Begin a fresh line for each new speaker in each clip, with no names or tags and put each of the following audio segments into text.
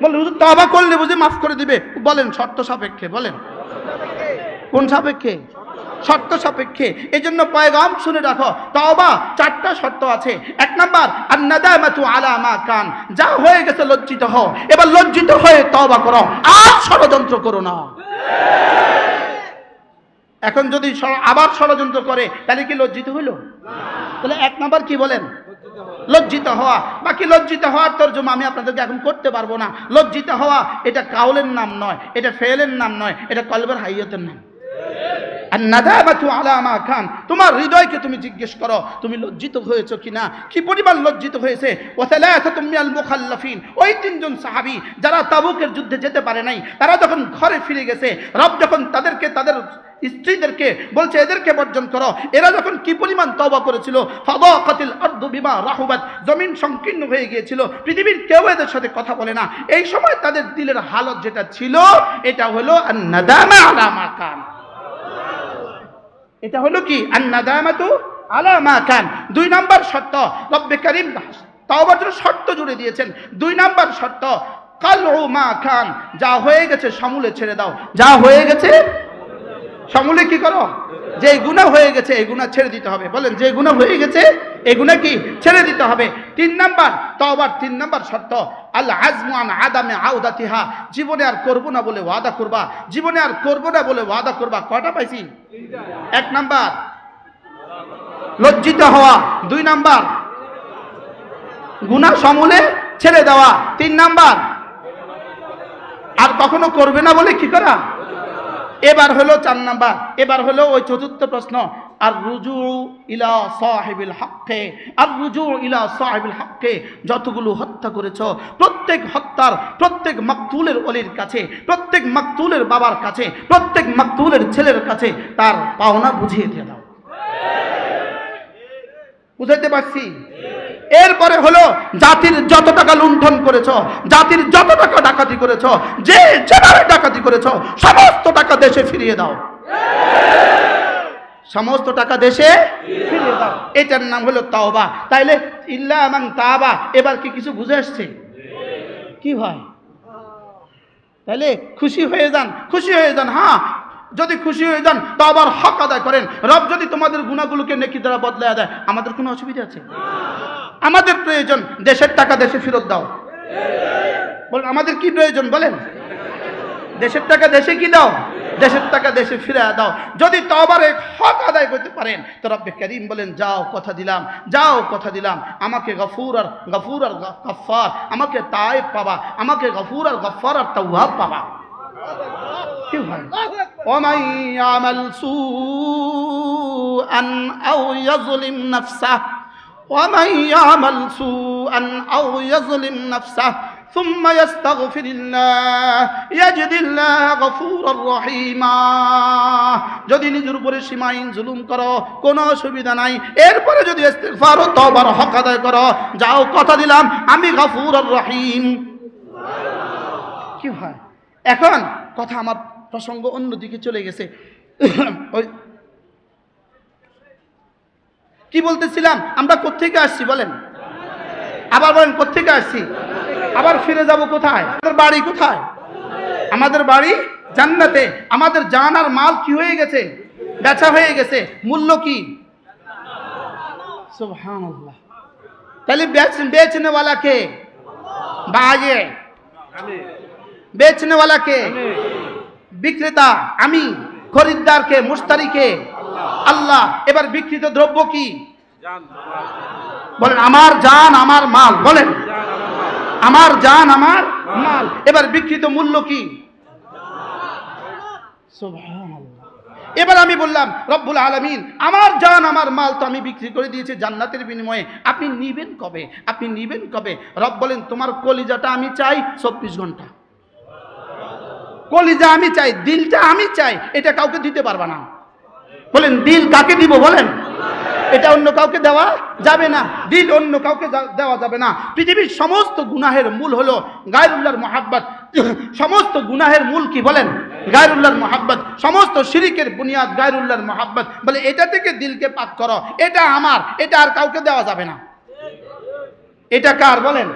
বলেন হুজুর তওবা করলে বুঝি মাফ করে দিবে? বলেন শর্ত সাপেক্ষে, বলেন কোন সাপেক্ষে? শর্ত সাপেক্ষে। এই জন্য পয়গাম শুনে রাখো, তওবা 4টা শর্ত আছে। 1 নাম্বার আন-নাদামাতু আলা মা কান, যা হয়ে গেছে লজ্জিত হও, এবার লজ্জিত হয়ে তওবা করো, আর ষড়যন্ত্র করো না। এখন যদি আবার ষড়যন্ত্র করে তাহলে কি লজ্জিত হইল? তাহলে 1 নাম্বার কি বলেন? লজ্জিত হওয়া। বাকি লজ্জিত হওয়ার তরজমা আমি আপনাদেরকে এখন করতে পারবো না। লজ্জিত হওয়া এটা কাউলের নাম নয়, এটা ফেলের নাম নয়, এটা কলবের হাইয়তের নাম। আর নাদামাতু আলা মা কান, তোমার হৃদয়কে তুমি জিজ্ঞেস করো তুমি লজ্জিত হয়েছো কিনা, কি পরিমাণ লজ্জিত হয়েছে। ওয়া সালাসাতুম মিনাল মুখাল্লাফিন, ওই 3 জন সাহাবী যারা তাবুকের যুদ্ধে যেতে পারে নাই, তারা যখন ঘরে ফিরে গেছে, রব যখন তাদেরকে তাদের স্ত্রীদেরকে বলছে এদেরকে বর্জন করো, এরা যখন কি পরিমাণ তওবা করেছিল, ফাদাকাতিল আরদু বিমা রাহুবাত, জমিন সংকীর্ণ হয়ে গিয়েছিল, পৃথিবীর কেউ এদের সাথে কথা বলে না। এই সময় তাদের দিলের হালত যেটা ছিল এটা হলো আন-নাদামা আলা মা কান। এটা হলো কি? আন-নাদামাতু আলা মা কান। 2 নাম্বার শর্ত, রব্বে কারীম তওবার জন্য শর্ত জুড়ে দিয়েছেন। 2 নাম্বার শর্ত কালউ মা কান, যা হয়ে গেছে সমূলে ছেড়ে দাও। যা হয়ে গেছে সমূলে কি করো? যে গুনাহ হয়ে গেছে এই গুনাহ ছেড়ে দিতে হবে। বলেন যে গুনাহ হয়ে গেছে এই গুনাহ কি ছেড়ে দিতে হবে। 3 নাম্বার তওবার 3 নাম্বার শর্ত আল আজমু আন আদামে আউদাতিহা, জীবনে আর করব না বলে ওয়াদা করবা। জীবনে আর করব না বলে ওয়াদা করবা। কয়টা পাইছি? 1 নাম্বার লজ্জিত হওয়া, 2 নাম্বার গুনাহ সমূলে ছেড়ে দেওয়া, 3 নাম্বার আর কখনো করবে না বলে কি করা। এবার হলো 4 নাম্বার, এবার হলো ওই 4র্থ প্রশ্ন, আর রুজু ইলা সাহিবিল হক্কে। আর রুজু ইলা সাহিবিল হক্কে, যতগুলো হত্যা করেছো প্রত্যেক হত্যার, প্রত্যেক মাকতুলের ওলির কাছে, প্রত্যেক মাকতুলের বাবার কাছে, প্রত্যেক মাকতুলের ছেলের কাছে তার পাওনা বুঝিয়ে দিয়ে দাও। বুঝাইতে পারছি? এরপরে হলো জাতির যত টাকা লুণ্ঠন করেছো, জাতির যত টাকা ডাকাতি করেছো, যে যেভাবে ডাকাতি করেছো সমস্ত টাকা দেশে ফিরিয়ে দাও। সমস্ত টাকা দেশে ফিরিয়ে দাও। এটার নাম হলো তওবা। তাইলে ইল্লা মান তাবা, এবার কি কিছু বুঝে আসছে? কি ভাই? তাইলে খুশি হয়ে যান, খুশি হয়ে যান। হ্যাঁ, যদি খুশি হয়ে যান তওবার হক আদায় করেন। রব যদি তোমাদের গুনাহগুলোকে নেকি দ্বারা বদলায় দেয়, আমাদের কোনো অসুবিধা আছে? আমাদের প্রয়োজন দেশের টাকা দেশে ফেরত দাও। বলেন আমাদের কি প্রয়োজন? বলেন দেশের টাকা দেশে কি দাও? দেশের টাকা দেশে ফিরে দাও। যদি তওবার হক আদায় করতে পারেন তো রব্বে কারীম বলেন যাও কথা দিলাম, যাও কথা দিলাম, আমাকে গফুর আর গফফার, আমাকে তায়েব পাবা, আমাকে গফুর আর গফফার আর তাওয়াব পাবা। কি হয়? ওয়ামান ইয়ামাল সুআন আও ইয়াজলিম নাফসাহ, ومن يعمل سوءا أو يظلم نفسه ثم يستغفر الله يجد الله غفورا رحيما। যদি নিজের উপরে সীমাহীন জুলুম করো কোনো অসুবিধা নাই, এরপরে যদি ইস্তিগফার ও তওবার হক আদায় করো, যাও কথা দিলাম আমি গফুর আর রহিম। কি হয়? এখন কথা আমার প্রসঙ্গ অন্যদিকে চলে গেছে। ওই কি বলতেছিলাম? আমরা কোত্থেকে আসছি বলেন? আবার বলেন কোত্থেকে আসছি? আবার ফিরে যাব কোথায়? আমাদের বাড়ি কোথায়? আমাদের বাড়ি জান্নাতে। আমাদের জান আর মাল কি হয়ে গেছে? বেচা হয়ে গেছে। মূল্য কি? সুবহানাল্লাহ। তাহলে বেচনে वाला কে? বায়ে। বেচনে वाला কে? বিক্রেতা। আমি। খরিদ্দার কে? মুশতারি কে? আল্লাহ। এবার বিক্রিত দ্রব্য কি? বলেন আমার জান আমার মাল। বলেন আমার জান আমার মাল। এবার বিক্রিত মূল্য কি? সুবহানাল্লাহ। এবার আমি বললাম রব্বুল আলামিন আমার জান আমার মাল তো আমি বিক্রি করে দিয়েছি জান্নাতের বিনিময়ে, আপনি নিবেন কবে? আপনি নিবেন কবে? রব বলেন তোমার কলিজাটা আমি চাই 24 ঘন্টা। কলিজা আমি চাই, দিলটা আমি চাই, এটা কাউকে দিতে পারবা না। বলেন দিল কাকে দিব? বলেন এটা অন্য কাউকে দেওয়া যাবে না। দিল অন্য কাউকে দেওয়া যাবে না। পৃথিবীর সমস্ত গুনাহের মূল হলো গায়রুল্লাহর মহাব্বত। সমস্ত গুনাহের মূল কি? বলেন গায়রুল্লাহর মহাব্বত। সমস্ত শিরিকের বুনিয়াদ গায়রুল্লাহর মহাব্বত। বলে এটা থেকে দিলকে পাক করো, এটা আমার, এটা আর কাউকে দেওয়া যাবে না। এটা কার? বলেন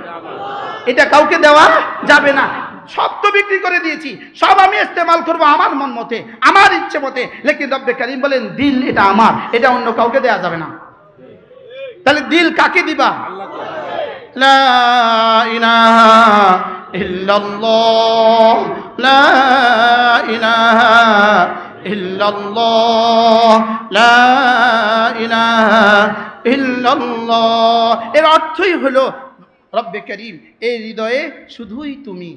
এটা কাউকে দেওয়া যাবে না। সব তো বিক্রি করে দিয়েছি, সব আমি ইস্তেমাল করবো আমার মন মতে, আমার ইচ্ছে মতে। লেকিন রব্বে কারীম বলেন দিল এটা আমার, এটা অন্য কাউকে দেওয়া যাবে না। তাহলে দিল কাকে দিবা? লা ইলাহা ইল্লাল্লাহ, লা ইলাহা ইল্লাল্লাহ, লা ইলাহা ইল্লাল্লাহ। এর অর্থই হলো রব্বে কারীম এই হৃদয়ে শুধুই তুমি।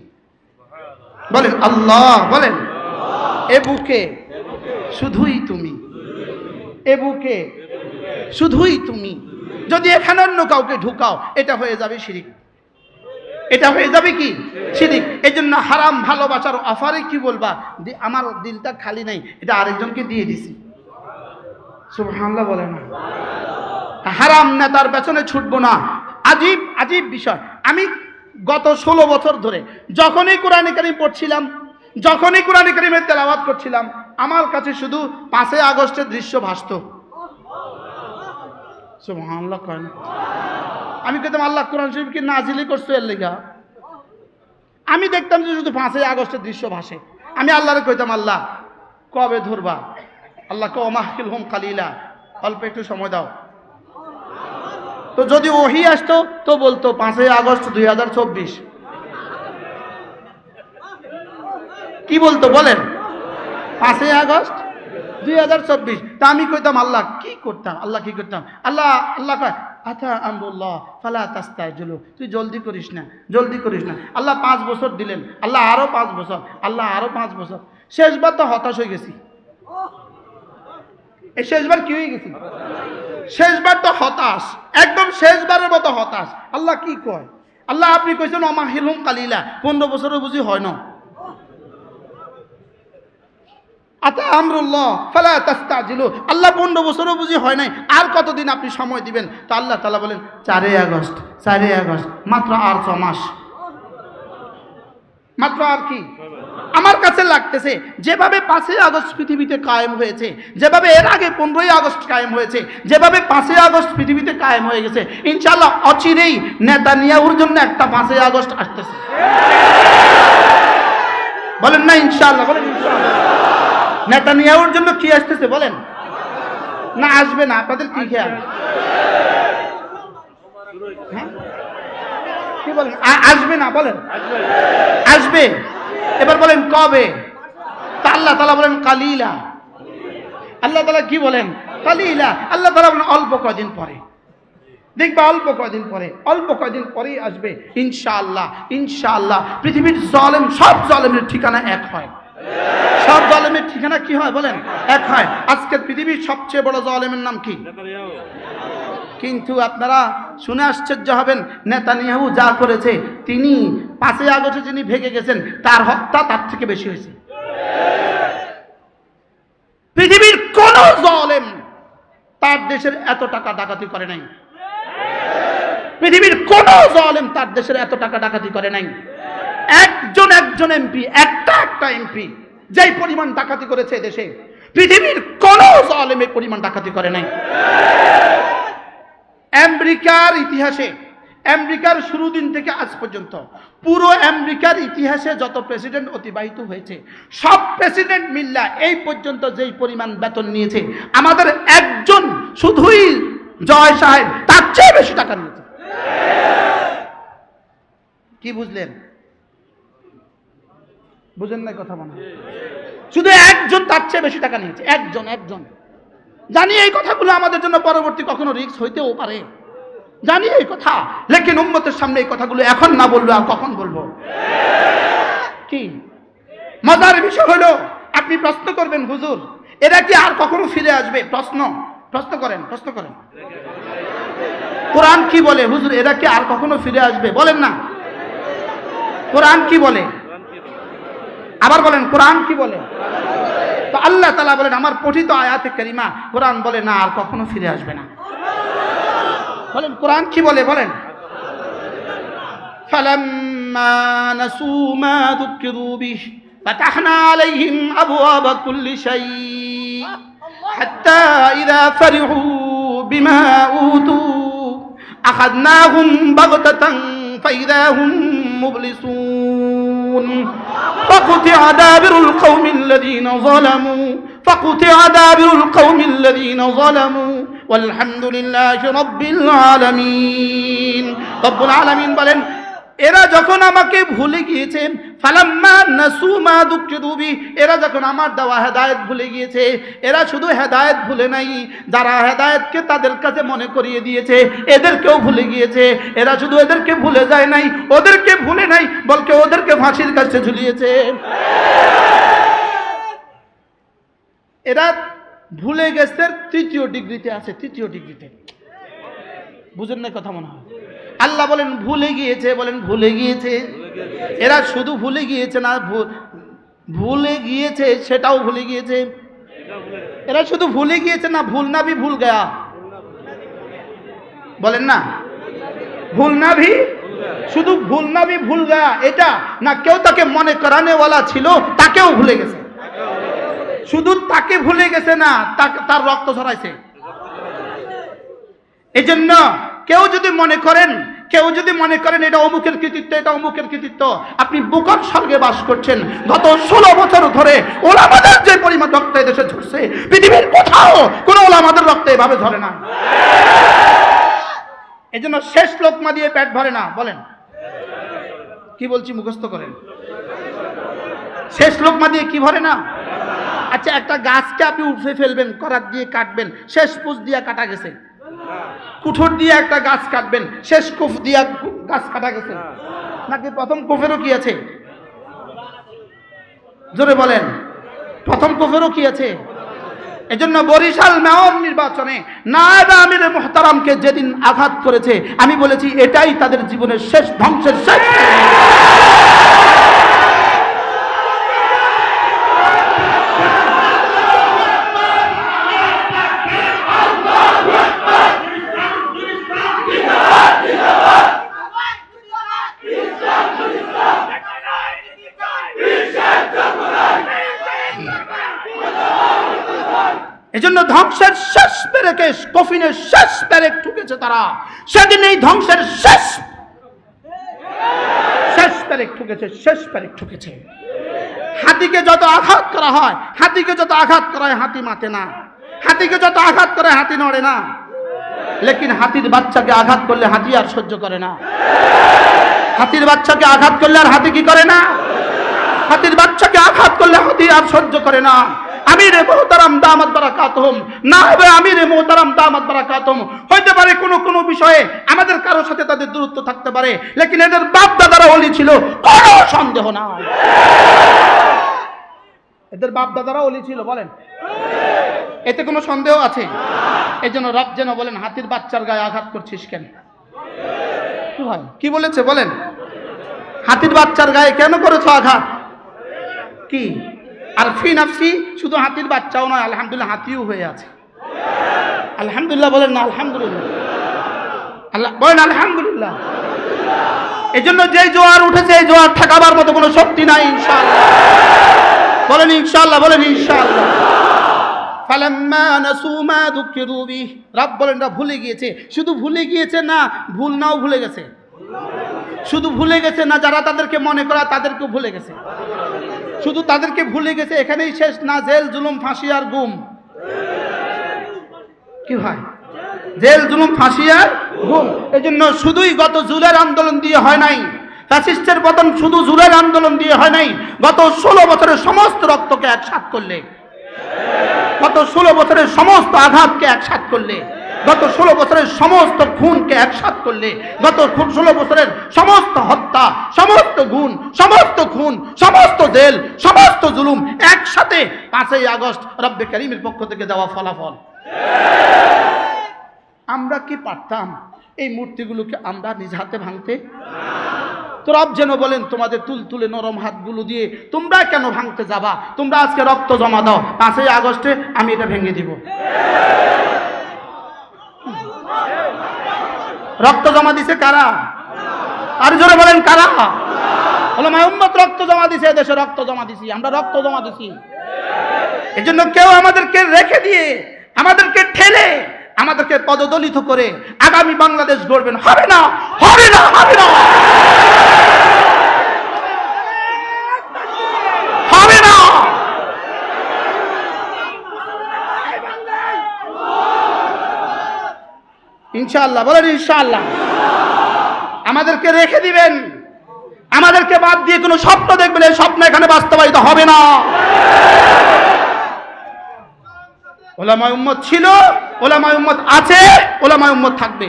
বলেন আল্লাহ, বলেন এ বুকে শুধুই তুমি, এ বুকে শুধুই তুমি। যদি এখানে অন্য কাউকে ঢুকাও এটা হয়ে যাবে শিরিক, এটা হয়ে যাবে কি শিরিক। এই জন্য হারাম ভালোবাসার অফারে কি বলবা? আমার দিলটা খালি নাই, এটা আরেকজনকে দিয়ে দিছি। সুবহানাল্লাহ বলে না। হারাম নেতার পেছনে ছুটবো না। আজীব আজীব বিষয়। আমি গত 16 বছর ধরে যখনই কোরআনে কারীম পড়ছিলাম, যখনই কোরআনে কারীমের তেলাওয়াত করছিলাম, আমার কাছে শুধু 5 আগস্টের দৃশ্য ভাসত। সুবহানাল্লাহ করেন। আমি কইতাম আল্লাহ কোরআন শরীফ কি নাজিলি করছো এর লেগা? আমি দেখতাম যে শুধু 5 আগস্টের দৃশ্য ভাসে। আমি আল্লাহরে কইতাম আল্লাহ কবে ধরবা? আল্লাহ কও মাহকিলহুম কালিলা, অল্প একটু সময় দাও। তো যদি ওহি আসতো তো বলতো 5 আগস্ট 2024। কি বলতো বলেন? 5 আগস্ট 2024। তা আমি কইতাম আল্লাহ কি করতাম, আল্লাহ কি করতাম, আল্লাহ আল্লাহ কয় আতা আমরুল্লাহ ফালা তাস্তাজিলু, তুই জলদি করিস না, জলদি করিস না। আল্লাহ 5 বছর দিলেন, আল্লাহ আরো 5 বছর, আল্লাহ আরো 5 বছর। শেষবার তো হতাশ হয়ে গেছি। এই শেষবার কি হয়ে গেছি? শেষবার তো হতাশ, একদম শেষবারের মতো হতাশ। আল্লাহ কি কয়? আল্লাহ আপনি কইছেন অমাহিলুম কালিলা, 15 বছরও বুঝি হয় না। আতা আমরুল্লাহ ফালা তাস্তাজিলু, আল্লাহ 15 বছরও বুঝি হয় নাই, আর কতদিন আপনি সময় দিবেন? তো আল্লাহ তাআলা বলেন 4 আগস্ট, 4 আগস্ট, মাত্র আর 6 মাস, মাত্র আর কি। আমার কাছে লাগতেছে যেভাবে 5 আগস্ট পৃথিবীতে কায়েম হয়েছে, যেভাবে এর আগে 15 আগস্ট কায়েম হয়েছে, যেভাবে 5 আগস্ট পৃথিবীতে কায়েম হয়ে গেছে, ইনশাআল্লাহ অচিরেই নেতানিয়াহুর জন্য একটা 5 আগস্ট আসতেছে। বলেন না ইনশাআল্লাহ, বলেন ইনশাআল্লাহ। নেতানিয়াহুর জন্য কি আসতেছে বলেন? না আসবে না? আপনাদের কি খেয়াল? হ্যাঁ কি বলেন? আসবে না বলেন? আসবে। এবার বলেন কবে? তা আল্লাহ তাআলা বলেন কালিলা। আল্লাহ তাআলা কি বলেন? কালিলা। আল্লাহ তাআলা বলেন অল্প কয়দিন পরে দেখবা, অল্প কয়দিন পরে, অল্প কয়দিন পরেই আসবে ইনশাআল্লাহ। ইনশাআল্লাহ পৃথিবীর জালেম সব জালেমের ঠিকানা এক হয়। সব জালেমের ঠিকানা কি হয় বলেন? এক হয়। আজকের পৃথিবীর সবচেয়ে বড় জালেমের নাম কি? কিন্তু আপনারা শুনে আশ্চর্য হবেন, নেতানিয়াহু যা করেছে, তিনি 5 আগস্টে যিনি ভেগে গেছেন তার হত্যা তার থেকে বেশি হয়েছে। পৃথিবীর কোন জালেম তার দেশের এত টাকা ডাকাতি করে নাই। পৃথিবীর কোন জালেম তার দেশের এত টাকা ডাকাতি করে নাই। একজন এমপি, একটা এমপি যেই পরিমাণ ডাকাতি করেছে দেশে, পৃথিবীর কোন জালেম এই পরিমাণ ডাকাতি করে নাই। আমেরিকার ইতিহাসে, আমেরিকার শুরু দিন থেকে আজ পর্যন্ত পুরো আমেরিকার ইতিহাসে যত প্রেসিডেন্ট অতিবাহিত হয়েছে, সব প্রেসিডেন্ট মিল্লা এই পর্যন্ত যেই পরিমাণ বেতন নিয়েছে, আমাদের একজন শুধুই জয় সাহেব তার চেয়ে বেশি টাকা নিয়েছে। কি বুঝলেন? বুঝেন না কথা মনে? শুধু একজন তার চেয়ে বেশি টাকা নিয়েছে, একজন। জানি এই কথাগুলো আমাদের জন্য পরবর্তী কখনো রিস্ক হইতেও পারে, জানি এই কথা, লেকিন উম্মতের সামনে এই কথাগুলো এখন না বলবো আর কখন বলবো? কি মজার বিষয় হলো, আপনি প্রশ্ন করবেন হুজুর এরা কি আর কখনো ফিরে আসবে? প্রশ্ন করেন। কোরআন কি বলে? হুজুর এরা কি আর কখনো ফিরে আসবে? বলেন না কোরআন কি বলে? আবার বলেন কোরআন কি বলে? তো আল্লাহ তাআলা বলেন, আমার পঠিত আয়াতে কারিমা কোরআন বলে না আর কখনো ফিরে আসবে না। বলেন কোরআন কি বলে? বলেন ফালাম্মা নাসু মা যুকিরু বিহি ফাতাহনা আলাইহিম আবওয়াবা কুল্লি শাই হাত্তা ইযা ফারিহু বিমা উতু আখাযনাহুম বাগতাতান ফাইযা হুম مبلسون فقطع دابر القوم الذين ظلموا فقطع دابر القوم الذين ظلموا والحمد لله رب العالمين رب العالمين বলেন এরা যখন আমাকে ভুলে গিয়েছে ফালাম্মা নাসু মা যুকিরু বিহি এরা যখন আমার দেওয়া হেদায়েত ভুলে গিয়েছে এরা শুধু হেদায়েত ভুলে নাই যারা হেদায়েতকে তাদের কাছে মনে করিয়ে দিয়েছে এদেরকেও ভুলে গিয়েছে এরা শুধু এদেরকে ভুলে যায় নাই ওদেরকে ভুলে নাই বলকে ওদেরকে ফাঁসির কাছে ঝুলিয়েছে এরা ভুলে গেছে তৃতীয় ডিগ্রিতে আছে তৃতীয় ডিগ্রিতে বুঝেন না কথা মনে হয় আল্লাহ বলেন ভুলে গিয়েছে বলেন ভুলে গিয়েছে এরা শুধু ভুলে গিয়েছে না ভুলে গিয়েছে সেটাও ভুলে গিয়েছে এরা শুধু ভুলে গিয়েছে না ভুল না ভি ভুল গয়া বলেন না ভুল না ভি শুধু ভুল না ভি ভুল গয়া এটা না কেউ তাকে মনে করানে वाला ছিল তাকেও ভুলে গেছে শুধু তাকে ভুলে গেছে না তার রক্ত ঝরাইছে এজন্য কেউ যদি মনে করেন এটা অমুকের কৃতিত্ব এটা অমুকের কৃতিত্ব আপনি বুকর স্বর্গে বাস করছেন গত 16 বছর ধরে ওলামাদের যে পরিমাণ রক্ত এদেশে ঝরছে পৃথিবীর কোথাও কোনো ওলামাদের রক্ত এভাবে ঝরে না এজন্য শেষ লোকমা দিয়ে পেট ভরে না বলেন কি বলছি মুখস্থ করেন শেষ লোকমা দিয়ে কি ভরে না আচ্ছা একটা গাছকে আপনি উপড়ে ফেলবেন করাত দিয়ে কাটবেন শেষ পুষ দিয়ে কাটা গেছে কুঠোর দিয়ে একটা গাছ কাটবেন শেষ কুফ দিয়ে গাছ কাটা গেছে নাকি প্রথম কুফেরও কি আছে জোরে বলেন প্রথম কুফেরও কি আছে এজন্য বরিশাল মেয়র নির্বাচনে নায়েব আমির মুহতারামকে যেদিন আঘাত করেছে আমি বলেছি এটাই তাদের জীবনের শেষ ধ্বংসের শেষ এজন্য ধ্বংসের শেষ পেরেকে কফিনের শেষ পেরেক ঠুকেছে তারা সেদিন এই ধ্বংসের শেষ পেরেক ঠুকেছে হাতিকে যত আঘাত করা হয় হাতি মাতে না হাতিকে যত আঘাত করে হাতি নড়ে না লেকিন হাতির বাচ্চাকে আঘাত করলে হাতি আর সহ্য করে না হাতির বাচ্চাকে আঘাত করলে আর হাতি কি করে না হাতির বাচ্চাকে আঘাত করলে হাতি আর সহ্য করে না আমিরে মুহতারাম দামাত বারাকাতুহুম নায়েবে আমিরে মুহতারাম দামাত বারাকাতুহুম হইতে পারে কোনো বিষয়ে আমাদের কারোর সাথে তাদের দূরত্ব থাকতে পারে লেকিন এদের বাপ দাদারা ওলি ছিল কোনো সন্দেহ নাই এদের বাপ দাদারা ওলি ছিল বলেন এতে কোনো সন্দেহ আছে এজন্য রব যেন বলেন হাতির বাচ্চার গায়ে আঘাত করছিস কেন কি ভাই কি বলেছে বলেন হাতির বাচ্চার গায়ে কেন করেছো আঘাত কি আর ফি নাফসি শুধু হাতির বাচ্চাও নয় আলহামদুলিল্লাহ হাতিও হয়ে আছে আলহামদুলিল্লাহ বলেন না আলহামদুলিল্লাহ আল্লাহ বলেন আলহামদুলিল্লাহ এজন্য যে জোয়ার উঠেছে এই জোয়ার ঠেকাবার মতো কোনো শক্তি নাই ইনশাআল্লাহ বলেন ইনশাআল্লাহ বলেন ইনশাআল্লাহ ফালাম্মা নাসু মা যুকিরু বিহি রব বলেন না ভুলে গিয়েছে শুধু ভুলে গিয়েছে না ভুল নাও ভুলে গেছে শুধু ভুলে গেছে না যারা তাদেরকে মনে করা তাদেরকেও ভুলে গেছে শুধু তাদেরকে ভুলে গেছে এখানেই শেষ না জেল জুলুম ফাঁসি আর গুম কি হয় জেল জুলুম ফাঁসি আর গুম এজন্য শুধুই গত জুলের আন্দোলন দিয়ে হয় নাই ফ্যাসিস্টের পতন শুধু জুলের আন্দোলন দিয়ে হয় নাই গত 16 বছরের সমস্ত রক্তকে একসাথ করলে গত 16 বছরের সমস্ত আঘাতকে একসাথ করলে গত 16 বছরের সমস্ত খুনকে একসাথ করলে গত 16 বছরের সমস্ত হত্যা সমস্ত গুণ সমস্ত খুন সমস্ত জেল সমস্ত জুলুম একসাথে 5ই আগস্ট রব্বে কারীমের পক্ষ থেকে দেওয়া ফলাফল আমরা কি পারতাম এই মূর্তিগুলোকে আমরা নিজ হাতে ভাঙতে তো রব যেন বলেন তোমাদের তুলতুলে নরম হাতগুলো দিয়ে তোমরা কেন ভাঙতে যাবা তোমরা আজকে রক্ত জমা দাও 5ই আগস্টে আমি এটা ভেঙে দিব রক্ত জমা দিছে কারা আর জোরে বলেন কারা ওলামায়ে উম্মত রক্ত জমা দিছে দেশে রক্ত জমা দিছি আমরা রক্ত জমা দিছি এজন্য কেউ আমাদেরকে রেখে দিয়ে আমাদেরকে ঠেলে আমাদেরকে পদদলিত করে আগামী বাংলাদেশ গড়বেন হবে না ইনশাআল্লাহ বলেন ইনশাআল্লাহ। আমাদেরকে রেখে দিবেন, আমাদেরকে বাদ দিয়ে কোনো স্বপ্ন দেখবেন, এই স্বপ্ন এখানে বাস্তবায়িত হবে না। ওলামায়ে উম্মত ছিল, ওলামায়ে উম্মত আছে, ওলামায়ে উম্মত থাকবে।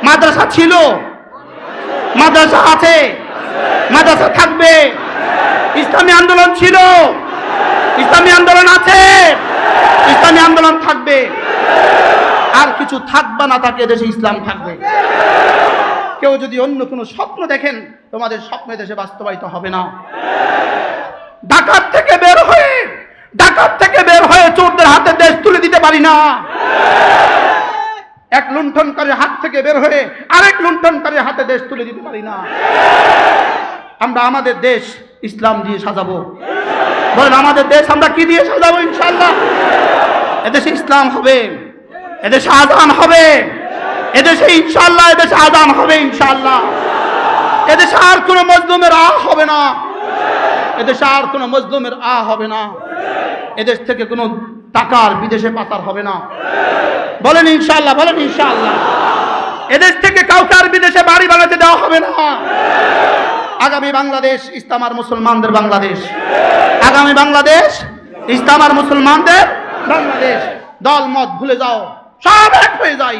মাদ্রাসা ছিল, মাদ্রাসা আছে, মাদ্রাসা থাকবে। ইসলামী আন্দোলন ছিল, ইসলামী আন্দোলন আছে, ইসলামী আন্দোলন থাকবে। আর কিছু থাকবে না থাকে, দেশে ইসলাম থাকবে। কেউ যদি অন্য কোনো স্বপ্ন দেখেন, তোমাদের স্বপ্ন দেশে বাস্তবায়িত হবে না। ঢাকার থেকে বের হয়ে চোরদের হাতে দেশ তুলে দিতে পারি না। এক লুণ্ঠনকারীর হাত থেকে বের হয়ে আরেক লুণ্ঠনকারীর হাতে দেশ তুলে দিতে পারি না। আমরা আমাদের দেশ ইসলাম দিয়ে সাজাবো। বলেন আমাদের দেশ আমরা কি দিয়ে সাজাবো? ইনশাআল্লাহ এদেশে ইসলাম হবে, এদেশে আযান হবে, এদেশে ইনশাআল্লাহ এদেশে আযান হবে ইনশাআল্লাহ। এদেশে আর কোনো মজলুমের হবে না, এদেশে আর কোনো মজলুমের হবে না। এদেশ থেকে কোনো টাকার বিদেশে পাচার হবে না। বলেন ইনশাআল্লাহ, বলেন ইনশাআল্লাহ। এদেশ থেকে কাউকে আর বিদেশে বাড়ি বানাতে দেওয়া হবে না। আগামী বাংলাদেশ ইসলাম আর মুসলমানদের বাংলাদেশ। আগামী বাংলাদেশ ইসলাম আর মুসলমানদের বাংলাদেশ। দল মত ভুলে যাও, সব এক হয়ে যাই।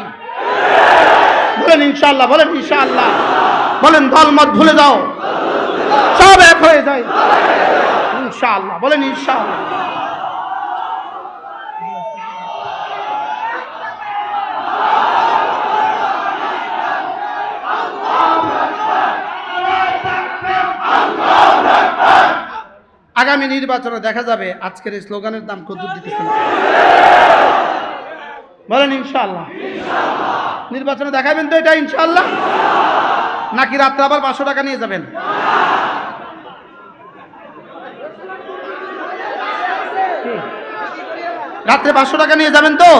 বলেন ইনশাআল্লাহ, বলেন ইনশাআল্লাহ। বলেন দল মত ভুলে যাও, সব এক হয়ে যায় ইনশাআল্লাহ। বলেন ইনশাআল্লাহ। আগামী নির্বাচনে দেখা যাবে আজকের এই স্লোগানের দাম কত দিতেছে। বলেন ইনশাআল্লাহ। নির্বাচনে দেখাবেন তো এটা ইনশাআল্লাহ, নাকি রাত্রে আবার 500 টাকা নিয়ে যাবেন? রাত্রে 500 টাকা নিয়ে যাবেন তো?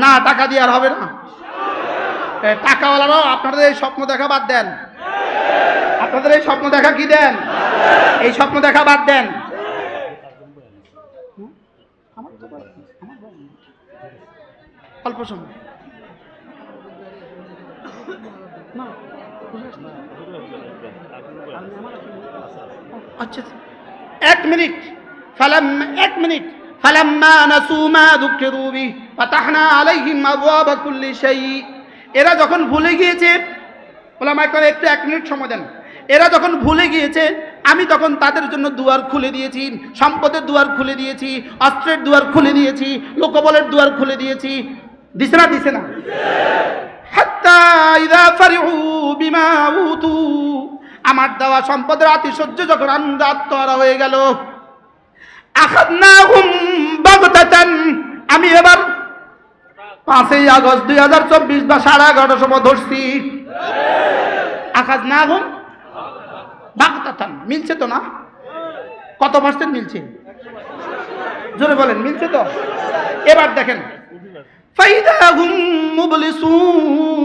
না, টাকা দিয়ে আর হবে না। টাকাওয়ালারাও আপনাদের এই স্বপ্ন দেখা বাদ দেন। আপনাদের এই স্বপ্ন দেখা কি দেন? এই স্বপ্ন দেখা বাদ দেন। অল্প সময় আচ্ছা, 1 মিনিট। এক মিনিট। فلما نسوا ما ذكروا به فتحنا عليهم أبواب كل شيء। এরা যখন ভুলে গিয়েছে, ওলামায়ে কেরাম একটু 1 মিনিট সময় দেন। এরা যখন ভুলে গিয়েছে, আমি তখন তাদের জন্য দুয়ার খুলে দিয়েছি, সম্পদের দুয়ার খুলে দিয়েছি, অস্ত্রের দুয়ার খুলে দিয়েছি, লোকবলের দুয়ার খুলে দিয়েছি। দিছে না? দিছে না? হাত্তা ইযা ফারিহু বিমা উতু, আমার দেওয়া সম্পদের আতিশয্য যখন আন্দাত্তরা হয়ে গেল, আখাযনাহুম বাগতাতান, আমি এবার 5ই আগস্ট 2024 বা 11:30 সময় ধরছি। আখাযনাহুম বাগতাতান, মিলছে তো না? কত পার্সেন্ট মিলছে? জোরে বলেন, মিলছে তো? এবার দেখেন, ফাইদাহুম মুবলিসুন।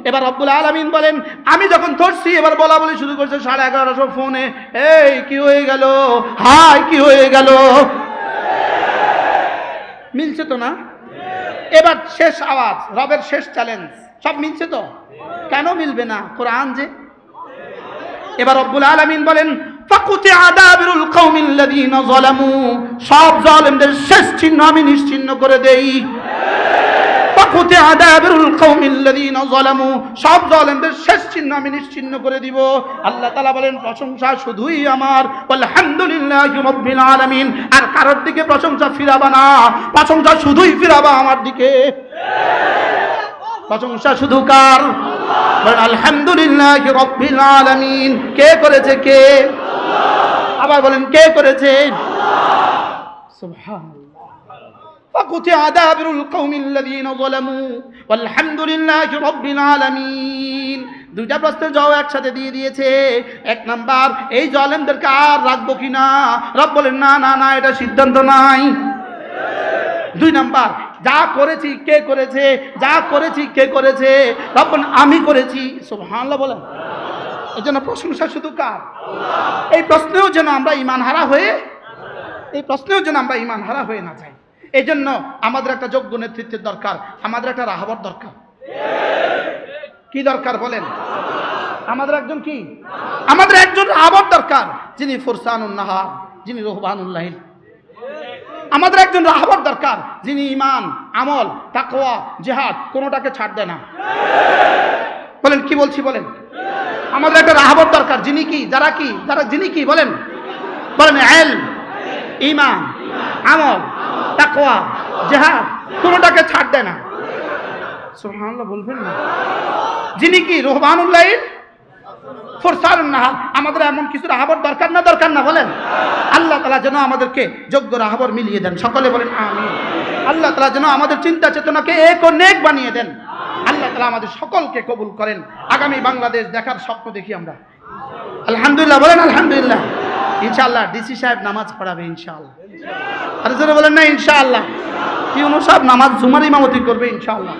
এবার রব্বুল আলামিন বলেন, আমি যখন ধরছি এবার বলা বলি শুরু করছে 11:30 ফোনে, এই কি হয়ে গেল, হাই কি হয়ে গেল। মিলছে তো না? এবার শেষ আওয়াজ, রবের শেষ চ্যালেঞ্জ, সব মিলছে তো? কেন মিলবে না? কোরআন যে। এবার রব্বুল আলামিন বলেন, ফাকুতিআ দাবিরুল কওমিল্লাযীনা যালামু, সব জালেমদের শেষ চিহ্ন আমি নিশ্চিহ্ন করে দেই। ফাকুতিআ দাবিরুল কওমিল্লাযীনা যালামু, সব জালেমদের শেষ চিহ্ন আমি নিশ্চিহ্ন করে দিব। আল্লাহ তাআলা বলেন, প্রশংসা শুধুই আমার, আলহামদুলিল্লাহি রাব্বিল আলামিন। আর কারোর দিকে প্রশংসা ফিরাবা না, প্রশংসা শুধুই ফিরাবা আমার দিকে। প্রশংসা শুধু কার? বলেন আলহামদুলিল্লাহি রাব্বিল আলামিন। কে করেছে? কে? আবার বলেন কে করেছে? সুবহানাল্লাহ। ফাকুতিআ দাবিরুল কওমিল্লাযীনা যালামু ওয়ালহামদুলিল্লাহি রাব্বিল আলামিন। দুইটা প্রশ্নের জবাব একসাথে দিয়ে দিয়েছে। 1 নাম্বার, এই জালেমদেরকে আর রাখবো কিনা? রব বলেন না না না, এটা সিদ্ধান্ত নাই। 2 নাম্বার, যা করেছি কে করেছে? যা করেছি কে করেছে? রব বলেন আমি করেছি। সুবহানাল্লাহ বলেন। এজন্য প্রশংসা শুধু কার? এই প্রশ্নেও যেন আমরা ঈমান হারা হয়ে না যাই। এই জন্য আমাদের একটা যোগ্য নেতৃত্বের দরকার, আমাদের একটা রাহবর দরকার। কি দরকার বলেন? আমাদের একজন কি? আমাদের একজন রাহবর দরকার, যিনি ফুরসানুন নাহার, যিনি রুহবানুল লাইল। আমাদের একজন রাহবর দরকার, যিনি ঈমান, আমল, তাকওয়া, জিহাদ কোনোটাকে ছাড় দেয় না। বলেন কি বলছি বলেন? আমাদের একটা রাহবর দরকার, যিনি কি, যিনি কি বলেন? বলেন ইলম, ঈমান, আমল, তাকওয়া, জিহাদ কোনোটাকে ছাড় দেয় না। সুবহানাল্লাহ বলবেন না? যিনি কি রুহবানুল লাইল, ফুরসানুন নাহার। আমাদের এমন কিছু রাহবর দরকার না, দরকার না বলেন? আল্লাহ তাআলা যেন আমাদেরকে যোগ্য রাহবর মিলিয়ে দেন, সকলে বলেন আমিন। আল্লাহ তাআলা যেন আমাদের চিন্তা চেতনাকে এক ও নেক বানিয়ে দেন। আল্লাহ তাআলা আমাদের সকলকে কবুল করেন। আগামী বাংলাদেশ দেখার স্বপ্ন দেখি আমরা, আলহামদুলিল্লাহ বলেন আলহামদুলিল্লাহ। ইনশাআল্লাহ ডিসি সাহেব নামাজ পড়াবে ইনশাআল্লাহ, আর জোরে বলেন না ইনশাআল্লাহ। ইউনূস সাহেব নামাজ জুমার ইমামতি করবে ইনশাআল্লাহ,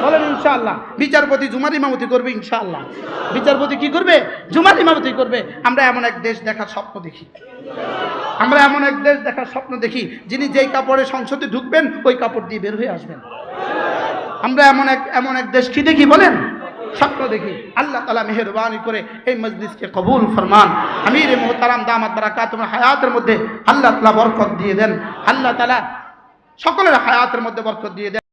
বলেন ইনশাআল্লাহ। বিচারপতি জুমার ইমামতি করবে ইনশাআল্লাহ। বিচারপতি কি করবে? জুমার ইমামতি করবে। আমরা এমন এক দেশ দেখার স্বপ্ন দেখি, আমরা এমন এক দেশ দেখার স্বপ্ন দেখি, যিনি যেই কাপড়ে সংসদে ঢুকবেন ওই কাপড় দিয়ে বের হয়ে আসবেন। আমরা এমন এক দেশ কি দেখি বলেন? স্বপ্ন দেখি। আল্লাহ তাআলা মেহেরবানি করে এই মজলিসকে কবুল ফরমান। আমির মুহতারাম দামাত বারাকাতুহুম হায়াতের মধ্যে আল্লাহ তাআলা বরকত দিয়ে দেন। আল্লাহ তাআলা সকলের হায়াতের মধ্যে বরকত দিয়ে দেন।